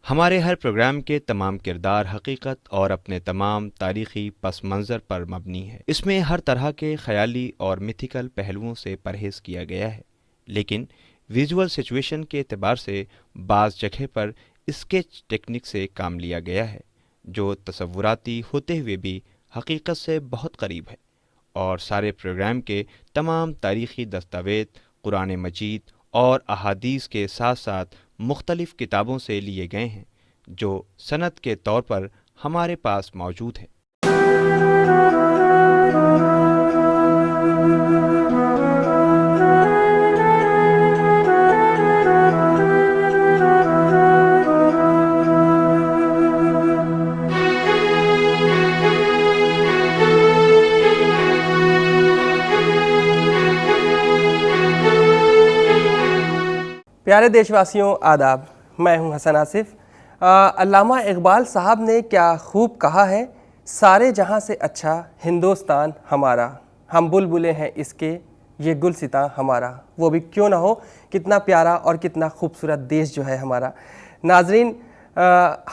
ہمارے ہر پروگرام کے تمام کردار حقیقت اور اپنے تمام تاریخی پس منظر پر مبنی ہے۔ اس میں ہر طرح کے خیالی اور میتھیکل پہلوؤں سے پرہیز کیا گیا ہے، لیکن ویژول سچویشن کے اعتبار سے بعض جگہ پر اسکیچ ٹیکنک سے کام لیا گیا ہے، جو تصوراتی ہوتے ہوئے بھی حقیقت سے بہت قریب ہے۔ اور سارے پروگرام کے تمام تاریخی دستاویز قرآن مجید اور احادیث کے ساتھ ساتھ مختلف کتابوں سے لیے گئے ہیں، جو سند کے طور پر ہمارے پاس موجود ہے۔ پیارے دیش واسیوں آداب، میں ہوں حسن آصف۔ علامہ اقبال صاحب نے کیا خوب کہا ہے، سارے جہاں سے اچھا ہندوستان ہمارا، ہم بلبلیں ہیں اس کے یہ گلستاں ہمارا، وہ بھی کیوں نہ ہو، کتنا پیارا اور کتنا خوبصورت دیش جو ہے ہمارا۔ ناظرین،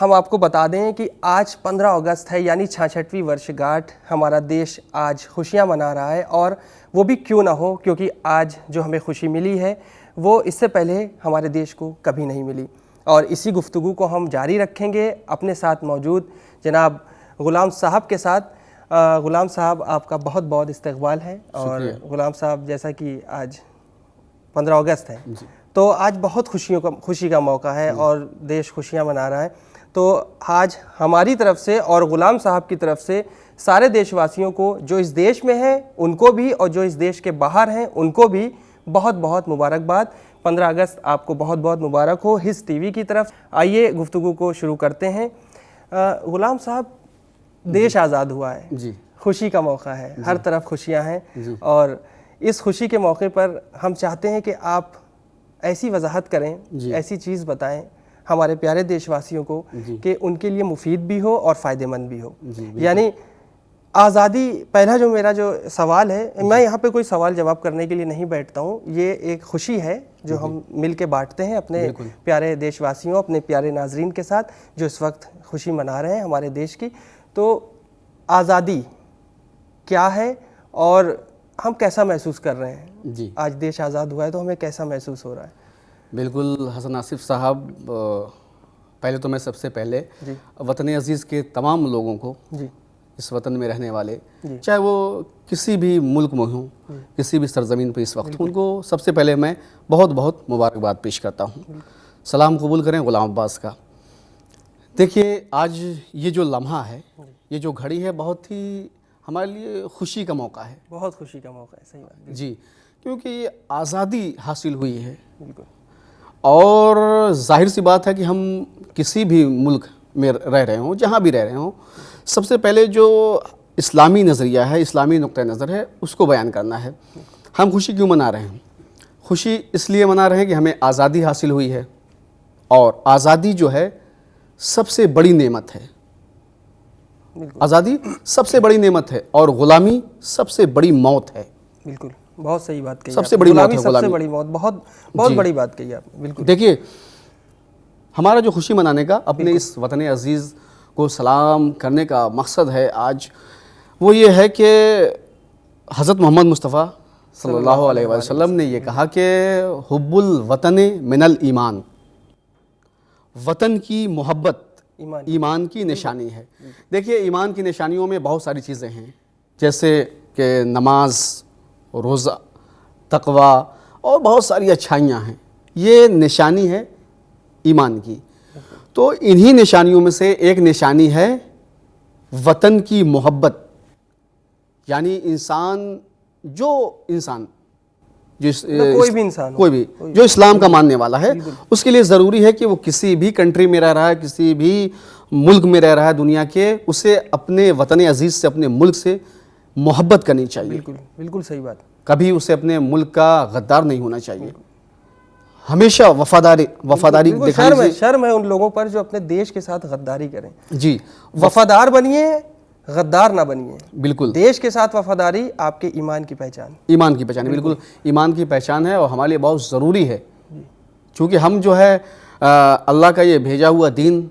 ہم آپ کو بتا دیں کہ آج 15 اگست ہے، یعنی 66ویں ورشگاٹھ۔ ہمارا دیش آج خوشیاں منا رہا ہے، اور وہ بھی کیوں نہ ہو، کیونکہ آج جو ہمیں خوشی ملی ہے وہ اس سے پہلے ہمارے دیش کو کبھی نہیں ملی۔ اور اسی گفتگو کو ہم جاری رکھیں گے اپنے ساتھ موجود جناب غلام صاحب کے ساتھ۔ غلام صاحب، آپ کا بہت بہت استقبال ہے۔ اور غلام صاحب، جیسا کہ آج 15 اگست ہے تو آج بہت خوشی کا موقع ہے اور دیش خوشیاں منا رہا ہے، تو آج ہماری طرف سے اور غلام صاحب کی طرف سے سارے دیش واسیوں کو جو اس دیش میں ہیں ان کو بھی، اور جو اس دیش کے باہر ہیں ان کو بھی بہت بہت مبارکباد۔ 15 اگست آپ کو بہت بہت مبارک ہو ہس ٹی وی کی طرف۔ آئیے گفتگو کو شروع کرتے ہیں۔ غلام صاحب، دیش آزاد ہوا ہے، خوشی کا موقع ہے، ہر طرف خوشیاں ہیں، اور اس خوشی کے موقع پر ہم چاہتے ہیں کہ آپ ایسی وضاحت کریں، ایسی چیز بتائیں ہمارے پیارے دیش واسیوں کو کہ ان کے لیے مفید بھی ہو اور فائدہ مند بھی ہو۔ یعنی آزادی، پہلا جو میرا جو سوال ہے، میں یہاں پہ کوئی سوال جواب کرنے کے لیے نہیں بیٹھتا ہوں، یہ ایک خوشی ہے جو ہم مل کے بانٹتے ہیں اپنے پیارے دیش واسیوں، اپنے پیارے ناظرین کے ساتھ جو اس وقت خوشی منا رہے ہیں ہمارے دیش کی۔ تو آزادی کیا ہے اور ہم کیسا محسوس کر رہے ہیں؟ آج دیش آزاد ہوا ہے تو ہمیں کیسا محسوس ہو رہا ہے؟ بالکل حسن آصف صاحب، پہلے تو میں سب سے پہلے وطن عزیز کے تمام لوگوں کو، اس وطن میں رہنے والے، چاہے وہ کسی بھی ملک میں ہوں، کسی بھی سرزمین پہ اس وقت، ان کو سب سے پہلے میں بہت بہت مبارکباد پیش کرتا ہوں۔ سلام قبول کریں غلام عباس کا۔ دیکھیے، آج یہ جو لمحہ ہے، یہ جو گھڑی ہے، بہت ہی ہمارے لیے خوشی کا موقع ہے، بہت خوشی کا موقع ہے، صحیح بات جی، کیونکہ یہ آزادی حاصل ہوئی ہے، اور ظاہر سی بات ہے کہ ہم کسی بھی ملک میں رہ رہے ہوں، جہاں بھی رہ رہے ہوں، سب سے پہلے جو اسلامی نظریہ ہے، اسلامی نقطہ نظر ہے، اس کو بیان کرنا ہے۔ ہم خوشی کیوں منا رہے ہیں؟ خوشی اس لیے منا رہے ہیں کہ ہمیں آزادی حاصل ہوئی ہے، اور آزادی جو ہے سب سے بڑی نعمت ہے۔ آزادی سب سے بڑی نعمت ہے، اور غلامی سب سے بڑی موت ہے۔ بالکل، بہت صحیح بات کہی، سب سے بڑی موت ہے سب سے بڑی موت، بہت بڑی بات کہی آپ نے۔ بالکل، دیکھیے، ہمارا جو خوشی منانے کا، اپنے اس وطن عزیز کو سلام کرنے کا مقصد ہے آج، وہ یہ ہے کہ حضرت محمد مصطفیٰ صلی اللہ علیہ وسلم نے یہ کہا کہ حب الوطن من الایمان، وطن کی محبت ایمان کی نشانی ہے۔ دیکھیے، ایمان کی نشانیوں میں بہت ساری چیزیں ہیں، جیسے کہ نماز، روزہ، تقوی، اور بہت ساری اچھائیاں ہیں، یہ نشانی ہے ایمان کی۔ تو انہی نشانیوں میں سے ایک نشانی ہے وطن کی محبت، یعنی کوئی بھی جو اسلام کا ماننے والا ہے، اس کے لیے ضروری ہے کہ وہ کسی بھی کنٹری میں رہ رہا ہے، کسی بھی ملک میں رہ رہا ہے دنیا کے، اسے اپنے وطن عزیز سے، اپنے ملک سے محبت کرنی چاہیے۔ بالکل بالکل صحیح بات۔ کبھی اسے اپنے ملک کا غدار نہیں ہونا چاہیے، ہمیشہ وفاداری دکھانی چاہیے۔ شرم ہے ان لوگوں پر جو اپنے دیش کے ساتھ غداری کریں۔ جی، وفادار بنیے، غدار نہ بنیے۔ بالکل، دیش کے ساتھ وفاداری آپ کے ایمان کی پہچان، ایمان کی پہچان، بالکل ایمان کی پہچان ہے، اور ہمارے لیے بہت ضروری ہے، چونکہ ہم جو ہے اللہ کا یہ بھیجا ہوا دین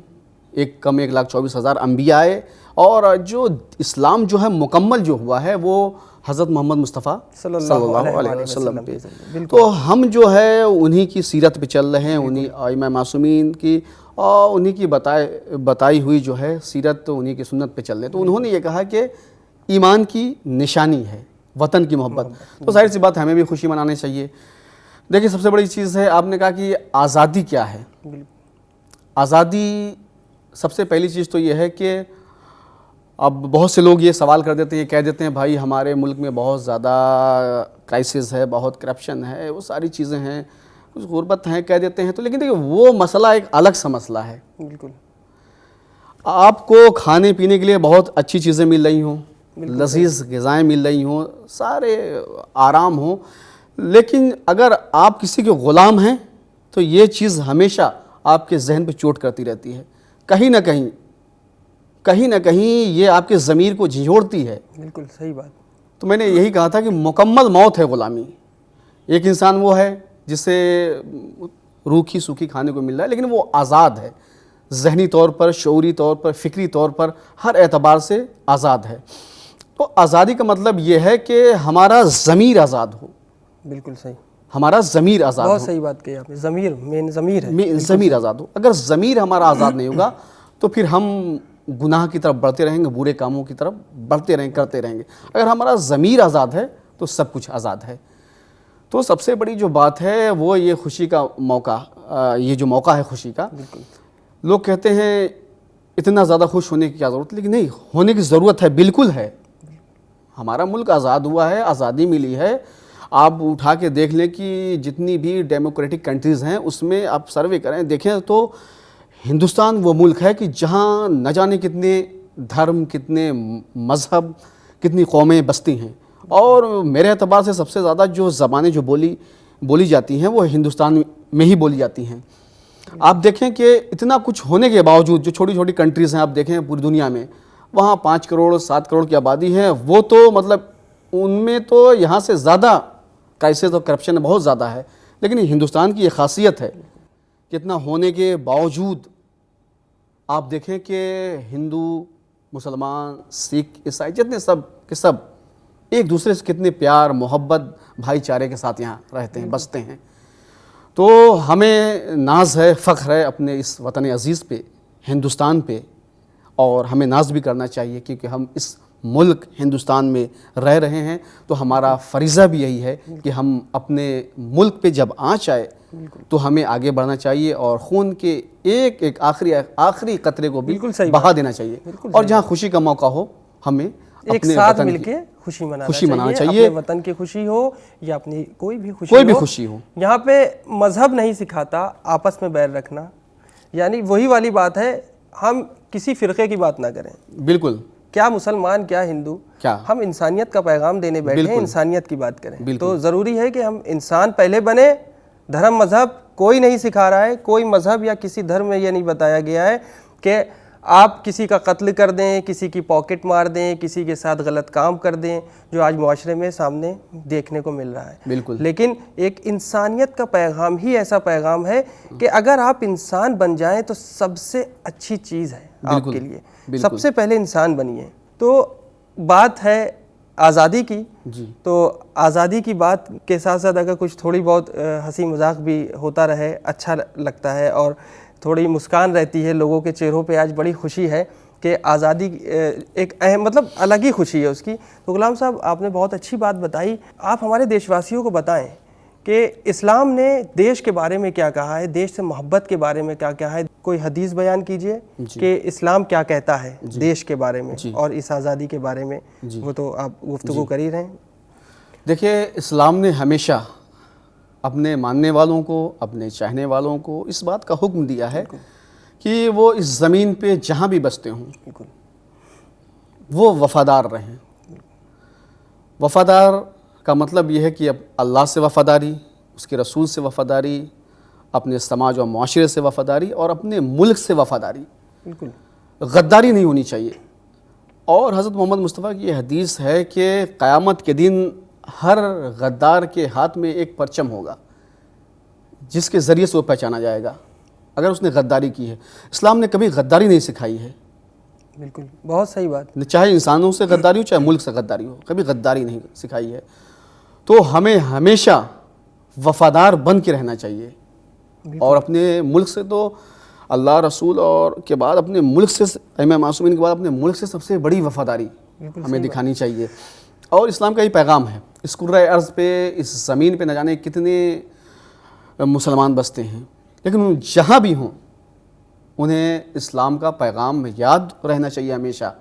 1,24,000 انبیاء آئے، اور جو اسلام جو ہے مکمل جو ہوا ہے وہ حضرت محمد مصطفیٰ صلی اللہ علیہ وسلم پہ۔ تو ہم جو ہے انہی کی سیرت پہ چل رہے ہیں، انہی ائمہ معصومین کی اور انہی کی بتائی ہوئی جو ہے سیرت، انہی کی سنت پہ چل رہے ہیں۔ تو انہوں نے یہ کہا کہ ایمان کی نشانی ہے وطن کی محبت، تو ظاہر سی بات ہمیں بھی خوشی منانے چاہیے۔ دیکھیے سب سے بڑی چیز ہے، آپ نے کہا کہ آزادی کیا ہے۔ آزادی سب سے پہلی چیز تو یہ ہے کہ اب بہت سے لوگ یہ سوال کر دیتے ہیں، کہہ دیتے ہیں بھائی ہمارے ملک میں بہت زیادہ کرائسس ہے، بہت کرپشن ہے، وہ ساری چیزیں ہیں، کچھ غربت ہیں کہہ دیتے ہیں، تو لیکن دیکھیں وہ مسئلہ ایک الگ سا مسئلہ ہے۔ بالکل آپ کو کھانے پینے کے لیے بہت اچھی چیزیں مل رہی ہوں، لذیذ غذائیں مل رہی ہوں، سارے آرام ہوں، لیکن اگر آپ کسی کے غلام ہیں تو یہ چیز ہمیشہ آپ کے ذہن پہ چوٹ کرتی رہتی ہے، کہیں نہ کہیں یہ آپ کے ضمیر کو جھنجھوڑتی ہے۔ بالکل صحیح بات۔ تو میں نے یہی کہا تھا کہ مکمل موت ہے غلامی۔ ایک انسان وہ ہے جسے روکھی سوکھی کھانے کو مل رہا ہے، لیکن وہ آزاد ہے، ذہنی طور پر، شعوری طور پر، فکری طور پر، ہر اعتبار سے آزاد ہے۔ تو آزادی کا مطلب یہ ہے کہ ہمارا ضمیر آزاد ہو۔ بالکل صحیح، ہمارا ضمیر آزاد ہو۔ بہت صحیح بات کہی آپ نے، ضمیر، مین ضمیر ہے، ضمیر آزاد ہو۔ اگر ضمیر ہمارا آزاد نہیں ہوگا تو پھر ہم گناہ کی طرف بڑھتے رہیں گے، برے کاموں کی طرف بڑھتے کرتے رہیں گے۔ اگر ہمارا ضمیر آزاد ہے تو سب کچھ آزاد ہے۔ تو سب سے بڑی جو بات ہے وہ یہ خوشی کا موقع، یہ جو موقع ہے خوشی کا، لوگ کہتے ہیں اتنا زیادہ خوش ہونے کی کیا ضرورت ہے، لیکن نہیں، ہونے کی ضرورت ہے، بالکل ہے۔ ہمارا ملک آزاد ہوا ہے، آزادی ملی ہے۔ آپ اٹھا کے دیکھ لیں کہ جتنی بھی ڈیموکریٹک کنٹریز ہیں اس میں آپ سروے کریں، دیکھیں تو ہندوستان وہ ملک ہے کہ جہاں نہ جانے کتنے دھرم، کتنے مذہب، کتنی قومیں بستی ہیں، اور میرے اعتبار سے سب سے زیادہ جو زبانیں جو بولی جاتی ہیں وہ ہندوستان میں ہی بولی جاتی ہیں۔ آپ دیکھیں کہ اتنا کچھ ہونے کے باوجود جو چھوٹی چھوٹی کنٹریز ہیں آپ دیکھیں پوری دنیا میں، وہاں 5 کروڑ 7 کروڑ کی آبادی ہے، وہ تو مطلب ان میں تو یہاں سے زیادہ کرائسس اور کرپشن بہت زیادہ ہے، لیکن ہندوستان کی یہ خاصیت ہے کہ اتنا ہونے کے باوجود آپ دیکھیں کہ ہندو، مسلمان، سکھ، عیسائی، جتنے سب کے سب ایک دوسرے سے کتنے پیار، محبت، بھائی چارے کے ساتھ یہاں رہتے ہیں، بستے ہیں۔ تو ہمیں ناز ہے، فخر ہے اپنے اس وطن عزیز پہ، ہندوستان پہ، اور ہمیں ناز بھی کرنا چاہیے کیونکہ ہم اس ملک ہندوستان میں رہ رہے ہیں۔ تو ہمارا فریضہ بھی یہی ہے کہ ہم اپنے ملک پہ جب آنچ آئے تو ہمیں آگے بڑھنا چاہیے اور خون کے ایک آخری قطرے کو بھی بہا دینا چاہیے، اور جہاں خوشی کا موقع ہو ہمیں ایک ساتھ مل کے خوشی منانا چاہیے، اپنے وطن کی خوشی ہو یا اپنی کوئی بھی خوشی ہو۔ یہاں پہ مذہب نہیں سکھاتا آپس میں بیر رکھنا، یعنی وہی والی بات ہے، ہم کسی فرقے کی بات نہ کریں، بالکل، کیا مسلمان کیا ہندو، ہم انسانیت کا پیغام دینے بیٹھے ہیں، انسانیت کی بات کریں۔ تو ضروری ہے کہ ہم انسان پہلے بنے، دھرم مذہب کوئی نہیں سکھا رہا ہے، کوئی مذہب یا کسی دھرم میں یہ نہیں بتایا گیا ہے کہ آپ کسی کا قتل کر دیں، کسی کی پاکٹ مار دیں، کسی کے ساتھ غلط کام کر دیں، جو آج معاشرے میں سامنے دیکھنے کو مل رہا ہے۔ بالکل، لیکن ایک انسانیت کا پیغام ہی ایسا پیغام ہے کہ اگر آپ انسان بن جائیں تو سب سے اچھی چیز ہے آپ کے لیے، سب سے پہلے انسان بنیے۔ تو بات ہے آزادی کی، تو آزادی کی بات کے ساتھ ساتھ اگر کچھ تھوڑی بہت ہنسی مذاق بھی ہوتا رہے اچھا لگتا ہے، اور تھوڑی مسکان رہتی ہے لوگوں کے چہروں پہ، آج بڑی خوشی ہے کہ آزادی ایک اہم مطلب الگ ہی خوشی ہے اس کی۔ تو غلام صاحب آپ نے بہت اچھی بات بتائی، آپ ہمارے دیش واسیوں کو بتائیں کہ اسلام نے دیش کے بارے میں کیا کہا ہے، دیش سے محبت کے بارے میں کیا کہا ہے، کوئی حدیث بیان کیجئے کہ اسلام کیا کہتا ہے دیش کے بارے میں اور اس آزادی کے بارے میں، وہ تو آپ گفتگو کر ہی رہے ہیں۔ دیکھیے اسلام نے ہمیشہ اپنے ماننے والوں کو، اپنے چاہنے والوں کو اس بات کا حکم دیا ہے کہ وہ اس زمین پہ جہاں بھی بستے ہوں وہ وفادار رہیں۔ وفادار کا مطلب یہ ہے کہ اب اللہ سے وفاداری، اس کے رسول سے وفاداری، اپنے سماج و معاشرے سے وفاداری، اور اپنے ملک سے وفاداری، غداری نہیں ہونی چاہیے۔ اور حضرت محمد مصطفیٰ کی یہ حدیث ہے کہ قیامت کے دن ہر غدار کے ہاتھ میں ایک پرچم ہوگا جس کے ذریعے سے وہ پہچانا جائے گا۔ اگر اس نے غداری کی ہے. اسلام نے کبھی غداری نہیں سکھائی ہے. بالکل، بہت صحیح بات. چاہے انسانوں سے غداری ہو چاہے ملک سے غداری ہو, کبھی غداری نہیں سکھائی ہے. تو ہمیں ہمیشہ وفادار بن کے رہنا چاہیے, اور اپنے ملک سے تو اللہ رسول اور کے بعد اپنے ملک سے, ائمہ معصومین کے بعد اپنے ملک سے سب سے بڑی وفاداری ہمیں دکھانی چاہیے. اور اسلام کا یہ پیغام ہے. اس کرۂ ارض پہ, اس زمین پہ نہ جانے کتنے مسلمان بستے ہیں, لیکن جہاں بھی ہوں انہیں اسلام کا پیغام یاد رہنا چاہیے ہمیشہ.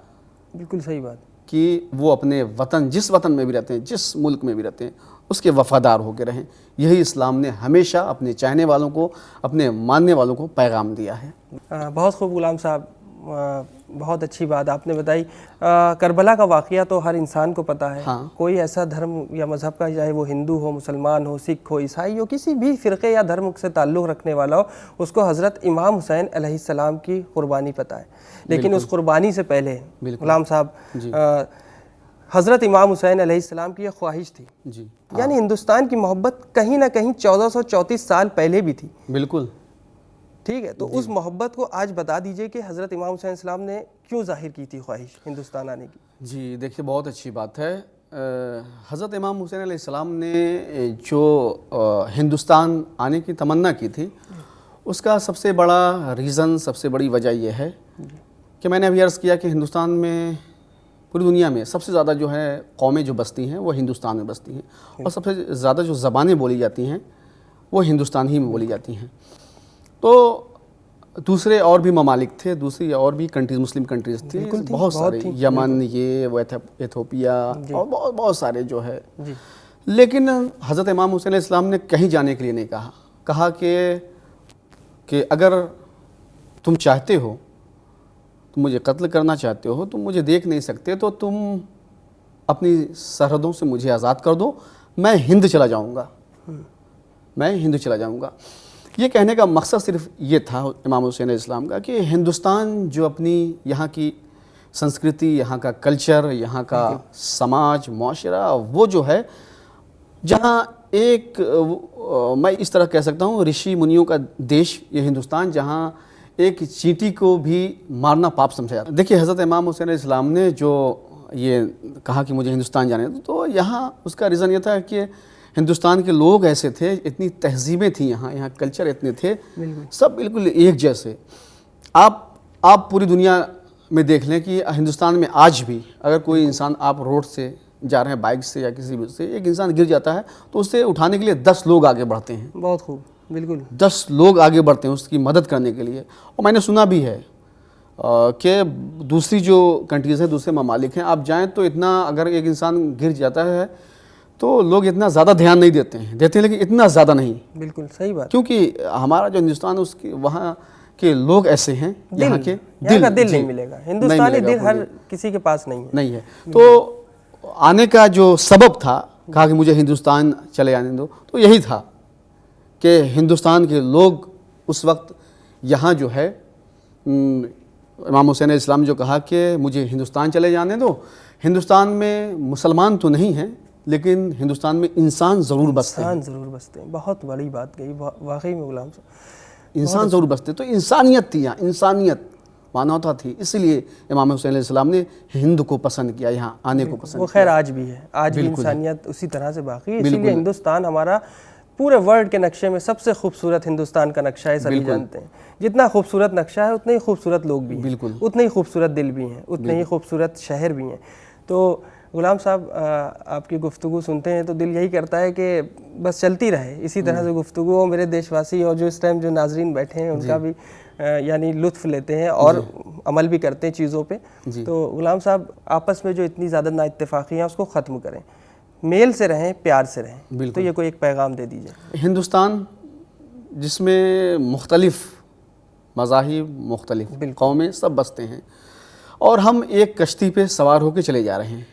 بالکل صحیح بات. کہ وہ اپنے وطن, جس وطن میں بھی رہتے ہیں, جس ملک میں بھی رہتے ہیں, اس کے وفادار ہو کے رہیں. یہی اسلام نے ہمیشہ اپنے چاہنے والوں کو, اپنے ماننے والوں کو پیغام دیا ہے. بہت خوب غلام صاحب, بہت اچھی بات آپ نے بتائی. کربلا کا واقعہ تو ہر انسان کو پتہ ہے. کوئی ایسا دھرم یا مذہب کا, چاہے وہ ہندو ہو, مسلمان ہو, سکھ ہو, عیسائی ہو, کسی بھی فرقے یا دھرم سے تعلق رکھنے والا ہو, اس کو حضرت امام حسین علیہ السلام کی قربانی پتہ ہے. لیکن اس قربانی سے پہلے غلام صاحب, حضرت امام حسین علیہ السلام کی یہ خواہش تھی, یعنی ہندوستان کی محبت کہیں نہ کہیں 1434 سال پہلے بھی تھی. بالکل ٹھیک ہے, تو اس محبت کو آج بتا دیجئے کہ حضرت امام حسین السلام نے کیوں ظاہر کی تھی خواہش ہندوستان آنے کی. جی دیکھیے, بہت اچھی بات ہے. حضرت امام حسین علیہ السلام نے جو ہندوستان آنے کی تمنا کی تھی, اس کا سب سے بڑا ریزن, سب سے بڑی وجہ یہ ہے کہ میں نے ابھی عرض کیا کہ ہندوستان میں, پوری دنیا میں سب سے زیادہ جو ہے قومیں جو بستی ہیں وہ ہندوستان میں بستی ہیں, اور سب سے زیادہ جو زبانیں بولی جاتی ہیں وہ ہندوستان ہی میں بولی جاتی ہیں. تو دوسرے اور بھی ممالک تھے, دوسری اور بھی کنٹریز, مسلم کنٹریز تھی بہت سارے, یمن, یہ وہ ایتھوپیا, اور بہت سارے جو ہے. لیکن حضرت امام حسین علیہ السلام نے کہیں جانے کے لیے نہیں کہا. کہا کہ اگر تم چاہتے ہو, تم مجھے قتل کرنا چاہتے ہو, تم مجھے دیکھ نہیں سکتے, تو تم اپنی سرحدوں سے مجھے آزاد کر دو, میں ہند چلا جاؤں گا, میں ہند چلا جاؤں گا. یہ کہنے کا مقصد صرف یہ تھا امام حسین علیہ السلام کا کہ ہندوستان جو اپنی یہاں کی سنسکرتی, یہاں کا کلچر, یہاں کا سماج, معاشرہ, وہ جو ہے جہاں ایک, میں اس طرح کہہ سکتا ہوں, رشی منیوں کا دیش یہ ہندوستان, جہاں ایک چینٹی کو بھی مارنا پاپ سمجھا جاتا ہے. دیکھیے حضرت امام حسین علیہ السلام نے جو یہ کہا کہ مجھے ہندوستان جانے دو, تو یہاں اس کا ریزن یہ تھا کہ ہندوستان کے لوگ ایسے تھے, اتنی تہذیبیں تھیں یہاں کلچر اتنے تھے, سب بالکل ایک جیسے. آپ پوری دنیا میں دیکھ لیں کہ ہندوستان میں آج بھی اگر کوئی انسان, آپ روڈ سے جا رہے ہیں بائک سے یا کسی بھی سے, ایک انسان گر جاتا ہے تو اسے اٹھانے کے لیے 10 لوگ آگے بڑھتے ہیں. بہت خوب, بالکل 10 لوگ آگے بڑھتے ہیں اس کی مدد کرنے کے لیے. اور میں نے سنا بھی ہے کہ دوسری جو کنٹریز ہیں, دوسرے ممالک ہیں, آپ جائیں تو اتنا, اگر ایک انسان گر جاتا ہے تو لوگ اتنا زیادہ دھیان نہیں دیتے ہیں, لیکن اتنا زیادہ نہیں. بالکل صحیح بات. کیونکہ ہمارا جو ہندوستان ہے, اس کی وہاں کے لوگ ایسے ہیں, یہاں کے دل نہیں ملے گا, ہندوستانی دل ہر کسی کے پاس نہیں ہے. تو آنے کا جو سبب تھا, کہا کہ مجھے ہندوستان چلے آنے دو, تو یہی تھا کہ ہندوستان کے لوگ اس وقت یہاں جو ہے, امام حسین علیہ السلام جو کہا کہ مجھے ہندوستان چلے جانے دو, ہندوستان میں مسلمان تو نہیں ہیں لیکن ہندوستان میں انسان ضرور بستے ہیں. انسان ضرور بستے ہیں, بہت بڑی بات کہی واقعی میں غلام صاحب, انسان ضرور بستے. تو انسانیت تھی یہاں, انسانیت مانوتا تھی, اس لیے امام حسین علیہ السلام نے ہند کو پسند کیا, یہاں آنے کو پسند کیا. وہ خیر آج بھی ہے, آج بھی انسانیت اسی طرح سے باقی ہے. اسی لیے ہندوستان ہمارا پورے ورلڈ کے نقشے میں سب سے خوبصورت ہندوستان کا نقشہ ہے, سبھی جانتے ہیں. جتنا خوبصورت نقشہ ہے اتنے ہی خوبصورت لوگ بھی ہیں, اتنے ہی خوبصورت دل بھی ہیں, اتنے ہی خوبصورت شہر بھی ہیں. تو غلام صاحب, آپ کی گفتگو سنتے ہیں تو دل یہی کرتا ہے کہ بس چلتی رہے اسی طرح سے گفتگو ہو. میرے دیش واسی اور جو اس ٹائم جو ناظرین بیٹھے ہیں ان کا بھی یعنی لطف لیتے ہیں اور عمل بھی کرتے ہیں چیزوں پہ. تو غلام صاحب, آپس میں جو اتنی زیادہ نا اتفاقیاں اس کو ختم کریں, میل سے رہیں, پیار سے رہیں. تو یہ کوئی ایک پیغام دے دیجئے. ہندوستان جس میں مختلف مذاہب, مختلف قومیں سب بستے ہیں, اور ہم ایک کشتی پہ سوار ہو کے چلے جا رہے ہیں.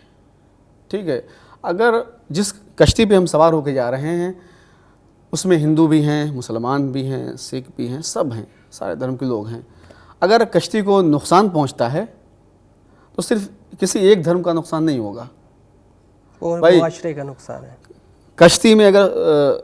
ٹھیک ہے, اگر جس کشتی پہ ہم سوار ہو کے جا رہے ہیں اس میں ہندو بھی ہیں, مسلمان بھی ہیں, سکھ بھی ہیں, سب ہیں, سارے دھرم کے لوگ ہیں. اگر کشتی کو نقصان پہنچتا ہے تو صرف کسی ایک دھرم کا نقصان نہیں ہوگا, اور معاشرے کا نقصان ہے. کشتی میں اگر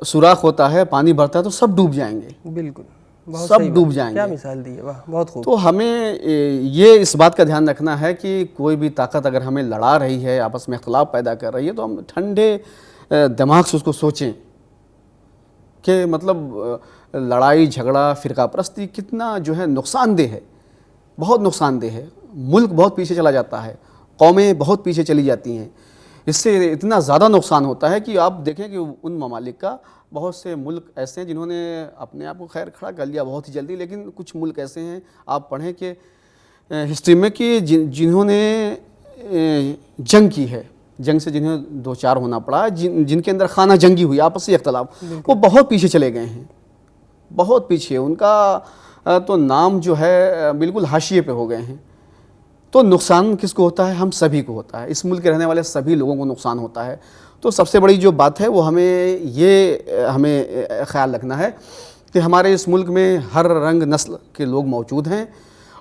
سوراخ ہوتا ہے, پانی بھرتا ہے تو سب ڈوب جائیں گے. بالکل. سب ڈوب جائیں کیا گے. مثال دی ہے، واہ بہت خوب. تو ہمیں یہ اس بات کا دھیان رکھنا ہے کہ کوئی بھی طاقت اگر ہمیں لڑا رہی ہے، آپس میں اختلاف پیدا کر رہی ہے، تو ہم ٹھنڈے دماغ سے اس کو سوچیں کہ مطلب لڑائی جھگڑا فرقہ پرستی کتنا جو ہے نقصان دہ ہے، بہت نقصان دہ ہے. ملک بہت پیچھے چلا جاتا ہے، قومیں بہت پیچھے چلی جاتی ہیں. اس سے اتنا زیادہ نقصان ہوتا ہے کہ آپ دیکھیں کہ ان ممالک کا بہت سے ملک ایسے ہیں جنہوں نے اپنے آپ کو خیر کھڑا کر لیا بہت ہی جلدی، لیکن کچھ ملک ایسے ہیں آپ پڑھیں کہ ہسٹری میں کہ جنہوں نے جنگ کی ہے، جنگ سے جنہیں دو چار ہونا پڑا، جن کے اندر خانہ جنگی ہوئی، آپسی اختلاف، وہ بہت پیچھے چلے گئے ہیں، بہت پیچھے. ان کا تو نام جو ہے بالکل حاشیے پہ ہو گئے ہیں. تو نقصان کس کو ہوتا ہے؟ ہم سبھی کو ہوتا ہے، اس ملک کے رہنے والے سبھی لوگوں کو نقصان ہوتا ہے. تو سب سے بڑی جو بات ہے وہ ہمیں خیال رکھنا ہے کہ ہمارے اس ملک میں ہر رنگ نسل کے لوگ موجود ہیں،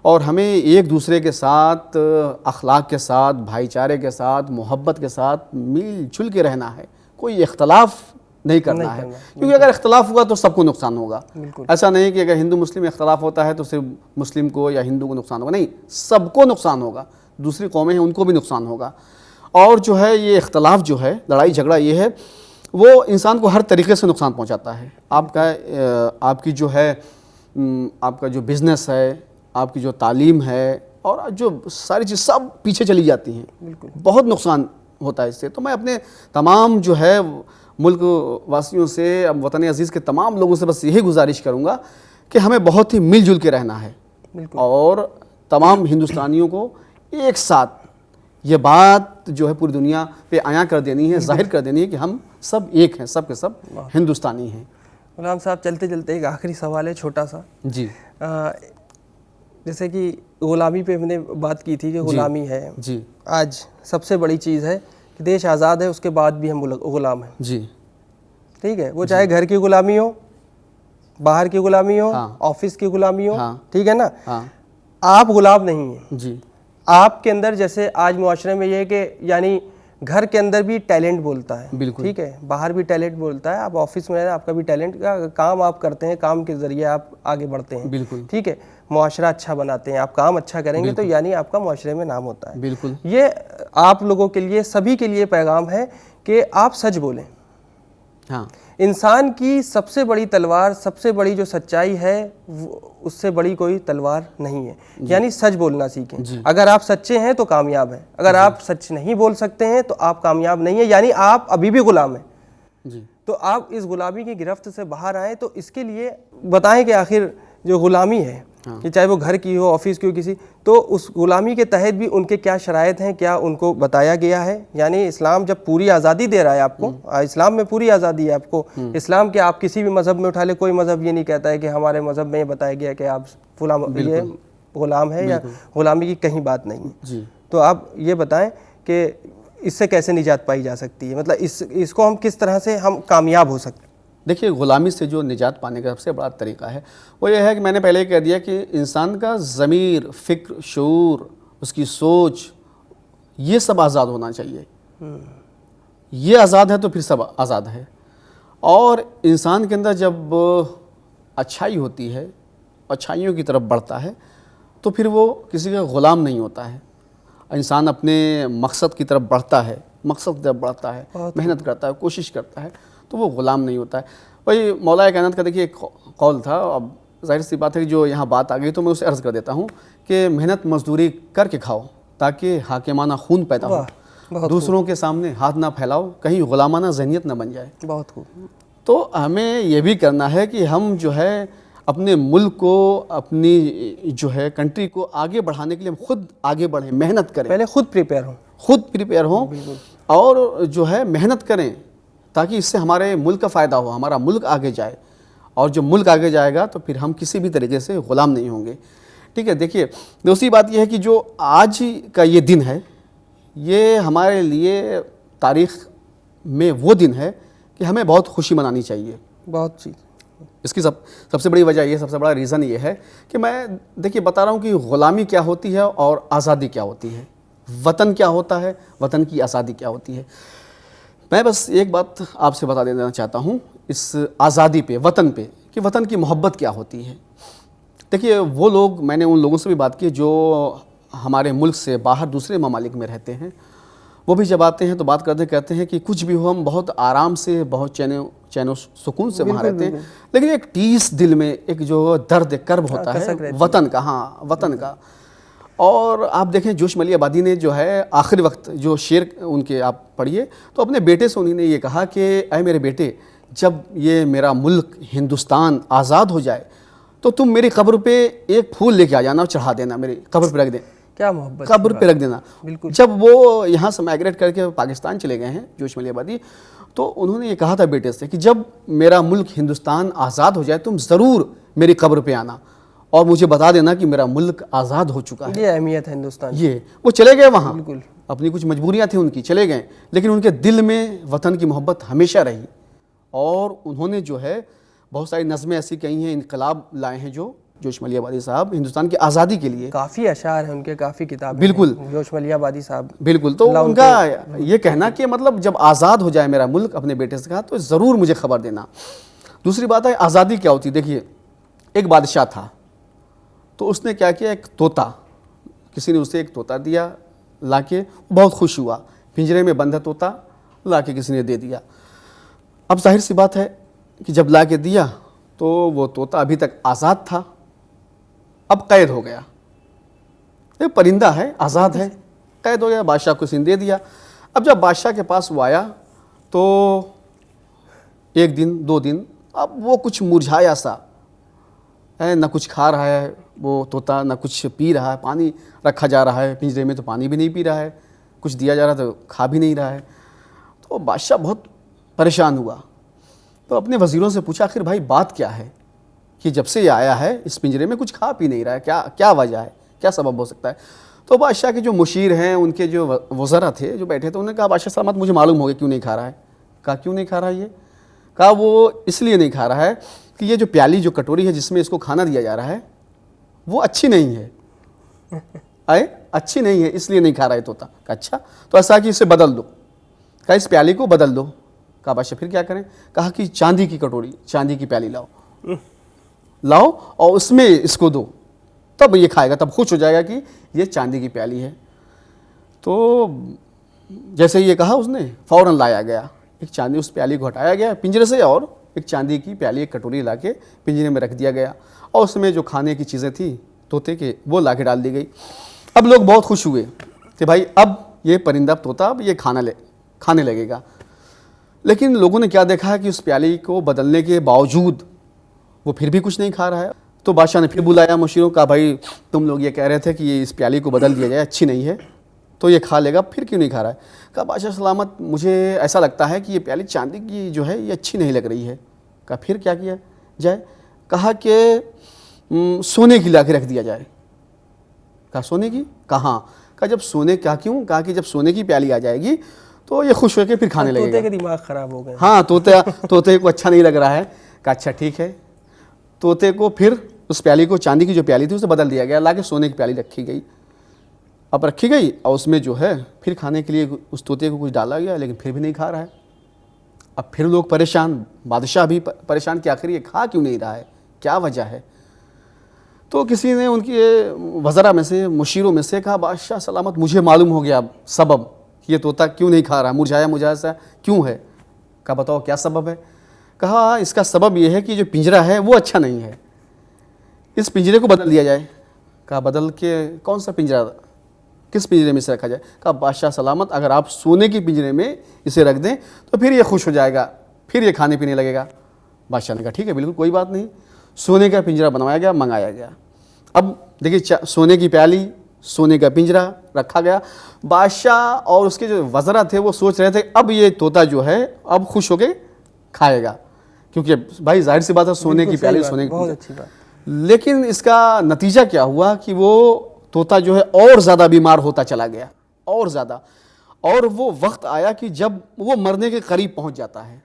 اور ہمیں ایک دوسرے کے ساتھ اخلاق کے ساتھ، بھائی چارے کے ساتھ، محبت کے ساتھ مل جل کے رہنا ہے. کوئی اختلاف نہیں کرنا ہے، کیونکہ اگر اختلاف ہوگا تو سب کو نقصان ہوگا. ایسا نہیں کہ اگر ہندو مسلم اختلاف ہوتا ہے تو صرف مسلم کو یا ہندو کو نقصان ہوگا، نہیں، سب کو نقصان ہوگا. دوسری قومیں ہیں ان کو بھی نقصان ہوگا. اور جو ہے یہ اختلاف جو ہے، لڑائی جھگڑا یہ ہے، وہ انسان کو ہر طریقے سے نقصان پہنچاتا ہے. آپ کی جو ہے آپ کا جو بزنس ہے، آپ کی جو تعلیم ہے، اور جو ساری چیز سب پیچھے چلی جاتی ہیں. بہت نقصان ہوتا ہے اس سے. تو میں اپنے تمام جو ہے ملک واسیوں سے، وطن عزیز کے تمام لوگوں سے بس یہی گزارش کروں گا کہ ہمیں بہت ہی مل جل کے رہنا ہے، اور تمام ہندوستانیوں کو ایک ساتھ یہ بات جو ہے پوری دنیا پہ عیاں کر دینی ہے، ظاہر کر دینی ہے کہ ہم سب ایک ہیں، سب کے سب ہندوستانی ہیں. غلام صاحب چلتے چلتے ایک آخری سوال ہے چھوٹا سا. جی. جیسے کہ غلامی پہ ہم نے بات کی تھی کہ غلامی ہے، جی. آج سب سے بڑی چیز ہے کہ دیش آزاد ہے، اس کے بعد بھی ہم غلام ہیں. جی. ٹھیک ہے، وہ چاہے گھر کی غلامی ہو، باہر کی غلامی ہو، آفس کی غلامی ہو، ٹھیک ہے نا، آپ غلام نہیں ہیں. جی. آپ کے اندر جیسے آج معاشرے میں یہ ہے کہ یعنی گھر کے اندر بھی ٹیلنٹ بولتا ہے، بالکل ٹھیک ہے، باہر بھی ٹیلنٹ بولتا ہے. آپ آفس میں آپ کا بھی ٹیلنٹ کا کام آپ کرتے ہیں، کام کے ذریعے آپ آگے بڑھتے ہیں، بالکل ٹھیک ہے، معاشرہ اچھا بناتے ہیں. آپ کام اچھا کریں گے تو یعنی آپ کا معاشرے میں نام ہوتا ہے. بالکل. یہ آپ لوگوں کے لیے، سبھی کے لیے پیغام ہے کہ آپ سچ بولیں. ہاں. انسان کی سب سے بڑی تلوار، سب سے بڑی جو سچائی ہے، اس سے بڑی کوئی تلوار نہیں ہے. یعنی سچ بولنا سیکھیں. اگر آپ سچے ہیں تو کامیاب ہیں، اگر آپ سچ نہیں بول سکتے ہیں تو آپ کامیاب نہیں ہیں، یعنی آپ ابھی بھی غلام ہیں. جی. تو آپ اس غلامی کی گرفت سے باہر آئیں. تو اس کے لیے بتائیں کہ آخر جو غلامی ہے، کہ چاہے وہ گھر کی ہو، آفس کی ہو، کسی، تو اس غلامی کے تحت بھی ان کے کیا شرائط ہیں، کیا ان کو بتایا گیا ہے. یعنی اسلام جب پوری آزادی دے رہا ہے آپ کو، اسلام میں پوری آزادی ہے آپ کو. اسلام کے آپ کسی بھی مذہب میں اٹھا لے، کوئی مذہب یہ نہیں کہتا ہے کہ ہمارے مذہب میں یہ بتایا گیا کہ آپ فلاں یہ غلام ہے، یا غلامی کی کہیں بات نہیں ہے. تو آپ یہ بتائیں کہ اس سے کیسے نجات پائی جا سکتی ہے، مطلب اس کو ہم کس طرح سے ہم کامیاب ہو سکتے ہیں. دیکھیے، غلامی سے جو نجات پانے کا سب سے بڑا طریقہ ہے وہ یہ ہے کہ میں نے پہلے ہی کہہ دیا کہ انسان کا ضمیر، فکر، شعور، اس کی سوچ، یہ سب آزاد ہونا چاہیے. یہ آزاد ہے تو پھر سب آزاد ہے. اور انسان کے اندر جب اچھائی ہوتی ہے، اچھائیوں کی طرف بڑھتا ہے، تو پھر وہ کسی کا غلام نہیں ہوتا ہے. انسان اپنے مقصد کی طرف بڑھتا ہے، مقصد کی طرف بڑھتا ہے، محنت کرتا ہے، کوشش کرتا ہے، تو وہ غلام نہیں ہوتا ہے. وہی مولا کائنات کا دیکھیے ایک قول تھا. اب ظاہر سی بات ہے کہ جو یہاں بات آ گئی تو میں اسے عرض کر دیتا ہوں کہ محنت مزدوری کر کے کھاؤ تاکہ حاکمانہ خون پیدا ہو، دوسروں کے سامنے ہاتھ نہ پھیلاؤ، کہیں غلامانہ ذہنیت نہ بن جائے. بہت خوب. تو ہمیں یہ بھی کرنا ہے کہ ہم جو ہے اپنے ملک کو، اپنی جو ہے کنٹری کو آگے بڑھانے کے لیے ہم خود آگے بڑھیں، محنت کریں. پہلے خود پریپیئر ہوں، اور جو ہے محنت کریں تاکہ اس سے ہمارے ملک کا فائدہ ہو، ہمارا ملک آگے جائے. اور جب ملک آگے جائے گا تو پھر ہم کسی بھی طریقے سے غلام نہیں ہوں گے. ٹھیک ہے. دیکھیے، دوسری بات یہ ہے کہ جو آج کا یہ دن ہے، یہ ہمارے لیے تاریخ میں وہ دن ہے کہ ہمیں بہت خوشی منانی چاہیے. بہت چیز. اس کی سب سے بڑی وجہ یہ، سب سے بڑا ریزن یہ ہے کہ میں دیکھیے بتا رہا ہوں کہ غلامی کیا ہوتی ہے اور آزادی کیا ہوتی ہے، وطن کیا ہوتا ہے، وطن کی آزادی کیا ہوتی ہے. میں بس ایک بات آپ سے بتا دینا چاہتا ہوں اس آزادی پہ، وطن پہ، کہ وطن کی محبت کیا ہوتی ہے. دیکھیے وہ لوگ، میں نے ان لوگوں سے بھی بات کی جو ہمارے ملک سے باہر دوسرے ممالک میں رہتے ہیں، وہ بھی جب آتے ہیں تو بات کرتے کہتے ہیں کہ کچھ بھی ہو ہم بہت آرام سے، بہت چین و سکون سے وہاں رہتے ہیں، لیکن ایک ٹیس دل میں ایک جو درد کرب ہوتا ہے وطن کا، ہاں وطن کا. اور آپ دیکھیں جوش ملی آبادی نے جو ہے آخری وقت جو شعر ان کے آپ پڑھیے تو اپنے بیٹے سے انہوں نے یہ کہا کہ اے میرے بیٹے، جب یہ میرا ملک ہندوستان آزاد ہو جائے تو تم میری قبر پہ ایک پھول لے کے آ جانا اور چڑھا دینا، میری قبر پہ رکھ دیں. کیا محبت، قبر پہ رکھ دینا. جب وہ یہاں سے مائگریٹ کر کے پاکستان چلے گئے ہیں جوش ملی آبادی، تو انہوں نے یہ کہا تھا بیٹے سے کہ جب میرا ملک ہندوستان آزاد ہو جائے تم ضرور میری قبر پہ آنا اور مجھے بتا دینا کہ میرا ملک آزاد ہو چکا ہے. یہ اہمیت ہے ہندوستان. یہ وہ چلے گئے وہاں، اپنی کچھ مجبوریاں تھیں ان کی، چلے گئے، لیکن ان کے دل میں وطن کی محبت ہمیشہ رہی. اور انہوں نے جو ہے بہت ساری نظمیں ایسی کہی ہیں، انقلاب لائے ہیں جو جوش ملی آبادی صاحب ہندوستان کی آزادی کے لیے. کافی اشعار ہیں ان کے، کافی کتابیں. بالکل جوش ملی آبادی صاحب. بالکل. تو ان کا یہ کہنا کہ مطلب جب آزاد ہو جائے میرا ملک، اپنے بیٹے سے کہا تو ضرور مجھے خبر دینا. دوسری بات ہے آزادی کیا ہوتی. دیکھیے ایک بادشاہ تھا تو اس نے کیا کیا، ایک طوطا، کسی نے اسے ایک طوطا دیا لا کے، بہت خوش ہوا، پنجرے میں بند ہے طوطا، لا کے کسی نے دے دیا. اب ظاہر سی بات ہے کہ جب لا کے دیا تو وہ طوطا ابھی تک آزاد تھا، اب قید ہو گیا. یہ پرندہ ہے، آزاد ہے، قید ہو گیا، بادشاہ کو اسے دے دیا. اب جب بادشاہ کے پاس وہ آیا تو ایک دن 2 دن اب وہ کچھ مرجھایا سا ہے، نہ کچھ کھا رہا ہے وہ طوطا، نہ کچھ پی رہا ہے. پانی رکھا جا رہا ہے پنجرے میں تو پانی بھی نہیں پی رہا ہے، کچھ دیا جا رہا تو کھا بھی نہیں رہا ہے. تو بادشاہ بہت پریشان ہوا تو اپنے وزیروں سے پوچھا آخر بھائی بات کیا ہے کہ جب سے یہ آیا ہے اس پنجرے میں کچھ کھا پی نہیں رہا ہے، کیا وجہ ہے، کیا سبب ہو سکتا ہے. تو بادشاہ کے جو مشیر ہیں، ان کے جو وزراء تھے جو بیٹھے تھے، انہوں نے کہا بادشاہ سلامت مجھے معلوم ہو گیا کیوں نہیں کھا رہا ہے. کہا کیوں نہیں کھا رہا ہے یہ؟ کہا وہ اس لیے نہیں کھا رہا ہے کہ یہ جو پیالی، جو کٹوری ہے جس میں اس کو کھانا دیا جا رہا ہے وہ اچھی نہیں ہے، اچھی نہیں ہے، اس لیے نہیں کھا رہا ہے طوطا. کہا اچھا، تو ایسا کہ اسے بدل دو. کہا اس پیالی کو بدل دو. کہا بادشاہ پھر کیا کریں؟ کہا کہ چاندی کی کٹوری، چاندی کی پیالی لاؤ اور اس میں اس کو دو، تب یہ کھائے گا، تب خوش ہو جائے گا کہ یہ چاندی کی پیالی ہے. تو جیسے یہ کہا اس نے فوراً لایا گیا ایک چاندی، اس پیالی کو ہٹایا گیا پنجرے سے اور ایک چاندی کی پیالی، ایک کٹوری لا کے پنجرے میں رکھ دیا گیا اور اس میں جو کھانے کی چیزیں تھیں طوطے کے وہ لا کے ڈال دی گئی. اب لوگ بہت خوش ہوئے کہ بھائی اب یہ پرندہ طوطا اب یہ کھانے لگے گا. لیکن لوگوں نے کیا دیکھا کہ اس پیالی کو بدلنے کے باوجود وہ پھر بھی کچھ نہیں کھا رہا ہے. تو بادشاہ نے پھر بلایا مشیروں کا، بھائی تم لوگ یہ کہہ رہے تھے کہ یہ اس پیالی کو بدل دیا جائے، اچھی نہیں ہے تو یہ کھا لے گا، پھر کیوں نہیں کھا رہا ہے؟ کہا بادشاہ سلامت مجھے ایسا لگتا ہے کہ یہ پیالی چاندی کی جو ہے یہ اچھی نہیں لگ رہی ہے. کہا پھر کیا کیا جائے؟ کہا کہ سونے کی لا کے رکھ دیا جائے. کہا سونے کی؟ کہاں؟ کہا جب سونے کا کیوں؟ کہا کہ جب سونے کی پیالی آ جائے گی تو یہ خوش ہو کے پھر کھانے لگے گا. طوطے کا دماغ خراب ہو گیا. ہاں طوطے کو اچھا نہیں لگ رہا ہے. کہا اچھا ٹھیک ہے. طوطے کو پھر اس پیالی کو، چاندی کی جو پیالی تھی اسے بدل دیا گیا، لا کے سونے کی پیالی رکھی گئی. اب رکھی گئی اور اس میں جو ہے پھر کھانے کے لیے اس طوطے کو کچھ ڈالا گیا، لیکن پھر بھی نہیں کھا رہا ہے. اب پھر لوگ پریشان، بادشاہ بھی پریشان کہ آخر یہ کھا کیوں نہیں رہا ہے، کیا وجہ ہے. تو کسی نے ان کے وزراء میں سے، مشیروں میں سے کہا بادشاہ سلامت مجھے معلوم ہو گیا سبب، یہ طوطا کیوں نہیں کھا رہا، مرجھایا سا کیوں ہے. کہا بتاؤ کیا سبب ہے. کہا اس کا سبب یہ ہے کہ جو پنجرا ہے وہ اچھا نہیں ہے، اس پنجرے کو بدل دیا جائے. کہا بدل کے کون سا پنجرا، کس پنجرے میں اسے رکھا جائے؟ کہا بادشاہ سلامت اگر آپ سونے کی پنجرے میں اسے رکھ دیں تو پھر یہ خوش ہو جائے گا، پھر یہ کھانے پینے لگے گا. بادشاہ نے کہا ٹھیک ہے بالکل کوئی بات نہیں. سونے کا پنجرا بنوایا گیا، منگایا گیا. اب دیکھیے سونے کی پیالی، سونے کا پنجرا رکھا گیا. بادشاہ اور اس کے جو وزراء تھے وہ سوچ رہے تھے اب یہ طوطا جو ہے اب خوش ہو کے کھائے گا، کیونکہ بھائی ظاہر سی بات ہے سونے کی پیالی، سونے کی. بہت اچھی بات. لیکن اس کا نتیجہ کیا ہوا کہ وہ طوطا جو ہے اور زیادہ بیمار ہوتا چلا گیا، اور زیادہ. اور وہ وقت آیا کہ جب وہ مرنے کے قریب پہنچ جاتا ہے،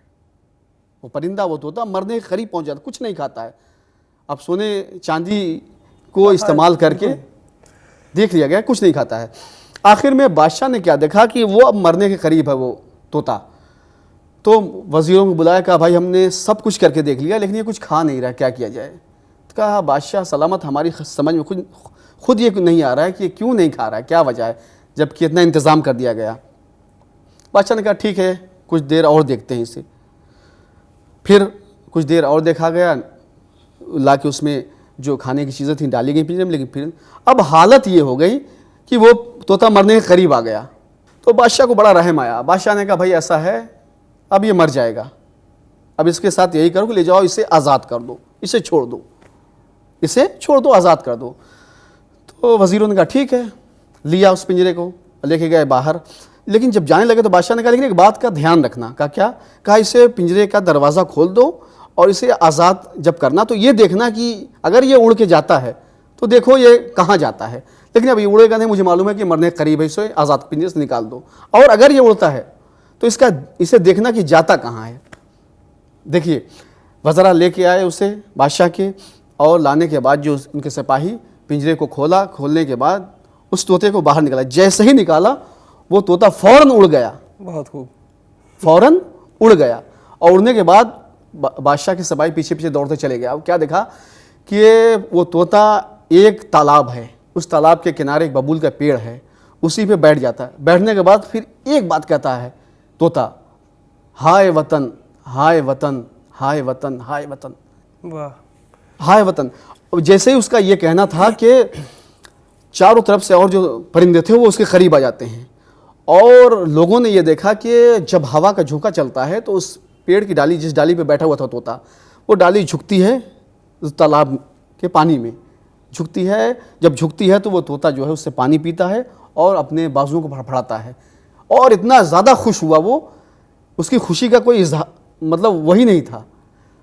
وہ پرندہ، وہ طوطا مرنے کے قریب پہنچ جاتا ہے، کچھ نہیں کھاتا ہے. اب سونے چاندی کو استعمال کر کے دیکھ لیا گیا کچھ نہیں کھاتا ہے. آخر میں بادشاہ نے کیا دیکھا کہ وہ اب مرنے کے قریب ہے وہ طوطا. تو وزیروں کو بلایا، کہا بھائی ہم نے سب کچھ کر کے دیکھ لیا لیکن یہ کچھ کھا نہیں رہا، کیا کیا جائے. کہا بادشاہ سلامت ہماری سمجھ میں خود یہ نہیں آ رہا ہے کہ یہ کیوں نہیں کھا رہا ہے, کیا وجہ ہے جب کہ اتنا انتظام کر دیا گیا. بادشاہ نے کہا ٹھیک ہے کچھ دیر اور دیکھتے ہیں اسے. پھر کچھ دیر اور دیکھا گیا, لا کے اس میں جو کھانے کی چیزیں تھیں ڈالی گئی پنجرے میں, لیکن پھر اب حالت یہ ہو گئی کہ وہ طوطا مرنے کے قریب آ گیا. تو بادشاہ کو بڑا رحم آیا. بادشاہ نے کہا بھائی ایسا ہے اب یہ مر جائے گا, اب اس کے ساتھ یہی کرو کہ لے جاؤ اسے آزاد کر دو, اسے چھوڑ دو, اسے چھوڑ دو, آزاد کر دو. تو وزیروں نے کہا ٹھیک ہے, لیا اس پنجرے کو, لے کے گئے باہر. لیکن جب جانے لگے تو بادشاہ نے کہا لیکن ایک بات کا دھیان رکھنا. کہا کیا؟ کہا اسے پنجرے کا دروازہ کھول دو اور اسے آزاد جب کرنا تو یہ دیکھنا کہ اگر یہ اڑ کے جاتا ہے تو دیکھو یہ کہاں جاتا ہے, لیکن اب یہ اڑے گا نہیں, مجھے معلوم ہے کہ مرنے کے قریب ہے, اسے آزاد پنجرے سے نکال دو. اور اگر یہ اڑتا ہے تو اسے دیکھنا کہ جاتا کہاں ہے. دیکھیے وزراء لے کے آئے اسے بادشاہ کے, اور لانے کے بعد جو ان کے سپاہی پنجرے کو کھولا, کھولنے کے بعد اس طوطے کو باہر نکالا. جیسے ہی نکالا وہ طوطا فوراً اڑ گیا. بہت خوب. فوراً اڑ گیا, اور اڑنے کے بعد بادشاہ کے سپاہی پیچھے پیچھے دوڑتے چلے گیا. اب کیا دیکھا کہ وہ طوطا ایک تالاب ہے, اس تالاب کے کنارے ایک ببول کا پیڑ ہے, اسی پہ بیٹھ جاتا ہے. بیٹھنے کے بعد پھر ایک بات کہتا ہے طوطا, ہائے وطن ہائے وطن ہائے وطن ہائے وطن. واہ. ہائے وطن. جیسے ہی اس کا یہ کہنا تھا کہ چاروں طرف سے اور جو پرندے تھے وہ اس کے قریب آ جاتے ہیں, اور لوگوں نے یہ دیکھا کہ جب ہوا کا جھونکا چلتا ہے تو اس پیڑ کی ڈالی, جس ڈالی پہ بیٹھا ہوا تھا طوطا, وہ ڈالی جھکتی ہے تالاب کے پانی میں جھکتی ہے. جب جھکتی ہے تو وہ طوطا جو ہے اس سے پانی پیتا ہے اور اپنے بازوؤں کو پھڑپھڑاتا ہے, اور اتنا زیادہ خوش ہوا وہ, اس کی خوشی کا کوئی مطلب وہی نہیں تھا,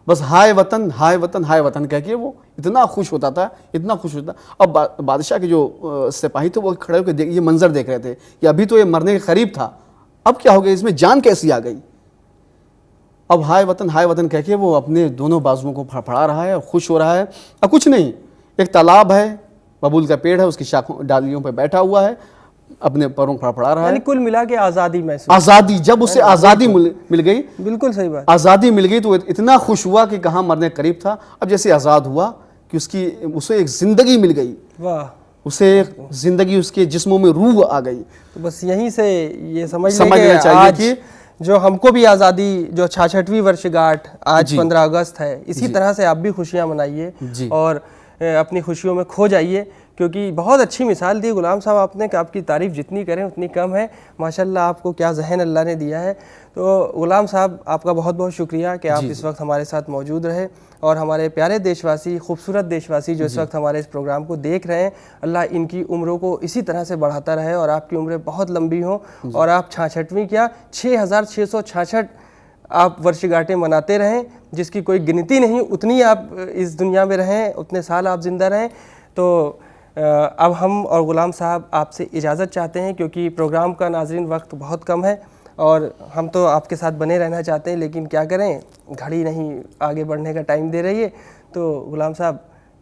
بس ہائے وطن ہائے وطن ہائے وطن کہہ کے وہ اتنا خوش ہوتا تھا, اتنا خوش ہوتا. اب بادشاہ کے جو سپاہی تھے وہ کھڑے ہو کے یہ منظر دیکھ رہے تھے کہ ابھی تو یہ مرنے کے قریب تھا, اب کیا ہو گیا, اس میں جان کیسی آ گئی. اب ہائے وطن کہہ کے وہ اپنے دونوں بازوؤں کو پھڑپھڑا رہا ہے اور خوش ہو رہا ہے. اب کچھ نہیں, ایک تالاب ہے, ببول کا پیڑ ہے, اس کی شاخوں ڈالیوں پہ بیٹھا ہوا ہے, اپنے پروں پھڑپھڑا رہا ہے. یعنی کل ملا کے آزادی محسوس. آزادی, جب اسے آزادی مل گئی, بالکل صحیح بات, آزادی مل گئی تو اتنا خوش ہوا کہ کہاں مرنے کے قریب تھا, اب جیسے آزاد ہوا کہ اسے ایک زندگی مل گئی. واہ. اسے ایک زندگی, اس کے جسموں میں روح آ گئی. تو بس یہیں سے یہ سمجھ لینا چاہیے کہ جو ہم کو بھی آزادی, جو 66ویں ورشگاٹھ آج 15 اگست ہے, اسی طرح سے آپ بھی خوشیاں منائیے اور اپنی خوشیوں میں کھو جائیے, کیونکہ بہت اچھی مثال دی غلام صاحب آپ نے کہ آپ کی تعریف جتنی کریں اتنی کم ہے. ماشاءاللہ آپ کو کیا ذہن اللہ نے دیا ہے. تو غلام صاحب آپ کا بہت بہت شکریہ کہ آپ اس وقت ہمارے ساتھ موجود رہے, اور ہمارے پیارے دیشواسی, خوبصورت دیشواسی جو اس وقت ہمارے اس پروگرام کو دیکھ رہے ہیں, اللہ ان کی عمروں کو اسی طرح سے بڑھاتا رہے اور آپ کی عمریں بہت لمبی ہوں, اور آپ 66ویں کیا 6666 آپ ورشگاٹیں مناتے رہیں, جس کی کوئی گنتی نہیں, اتنی آپ اس دنیا میں رہیں, اتنے سال آپ زندہ رہیں. تو اب ہم اور غلام صاحب آپ سے اجازت چاہتے ہیں, کیونکہ پروگرام کا ناظرین وقت بہت کم ہے, اور ہم تو آپ کے ساتھ بنے رہنا چاہتے ہیں, لیکن کیا کریں, گھڑی نہیں آگے بڑھنے کا ٹائم دے رہی ہے. تو غلام صاحب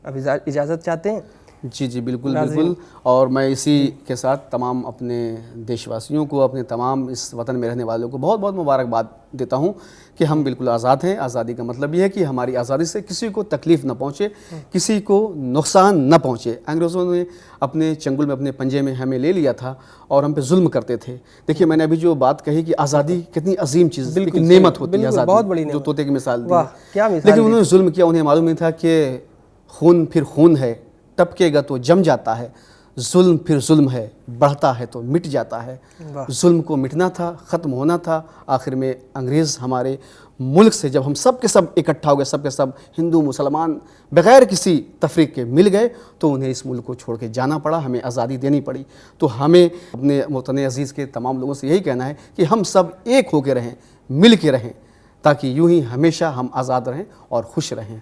اب اجازت چاہتے ہیں. جی بالکل بالکل. اور میں اسی کے ساتھ تمام اپنے دیش واسیوں کو, اپنے تمام اس وطن میں رہنے والوں کو بہت بہت مبارکباد دیتا ہوں کہ ہم بالکل آزاد ہیں. آزادی کا مطلب یہ ہے کہ ہماری آزادی سے کسی کو تکلیف نہ پہنچے, کسی کو نقصان نہ پہنچے. انگریزوں نے اپنے چنگل میں, اپنے پنجے میں ہمیں لے لیا تھا اور ہم پہ ظلم کرتے تھے. دیکھیے میں نے ابھی جو بات کہی کہ آزادی کتنی عظیم چیز, ایک نعمت ہوتی ہے آزادی, جو طوطے کی مثال دی, لیکن انہوں نے ظلم کیا. انہیں معلوم نہیں تھا کہ خون پھر خون ہے, ٹپکے گا تو جم جاتا ہے, ظلم پھر ظلم ہے, بڑھتا ہے تو مٹ جاتا ہے. ظلم کو مٹنا تھا, ختم ہونا تھا. آخر میں انگریز ہمارے ملک سے جب ہم سب کے سب اکٹھا ہو گئے, سب کے سب ہندو مسلمان بغیر کسی تفریق کے مل گئے, تو انہیں اس ملک کو چھوڑ کے جانا پڑا, ہمیں آزادی دینی پڑی. تو ہمیں اپنے وطن عزیز کے تمام لوگوں سے یہی کہنا ہے کہ ہم سب ایک ہو کے رہیں, مل کے رہیں, تاکہ یوں ہی ہمیشہ ہم آزاد رہیں اور خوش رہیں.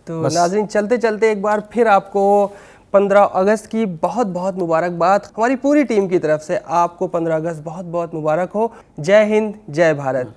تو ناظرین چلتے چلتے ایک بار پھر آپ کو 15 اگست کی بہت بہت مبارکباد. ہماری پوری ٹیم کی طرف سے آپ کو 15 اگست بہت بہت مبارک ہو. جے ہند, جے بھارت.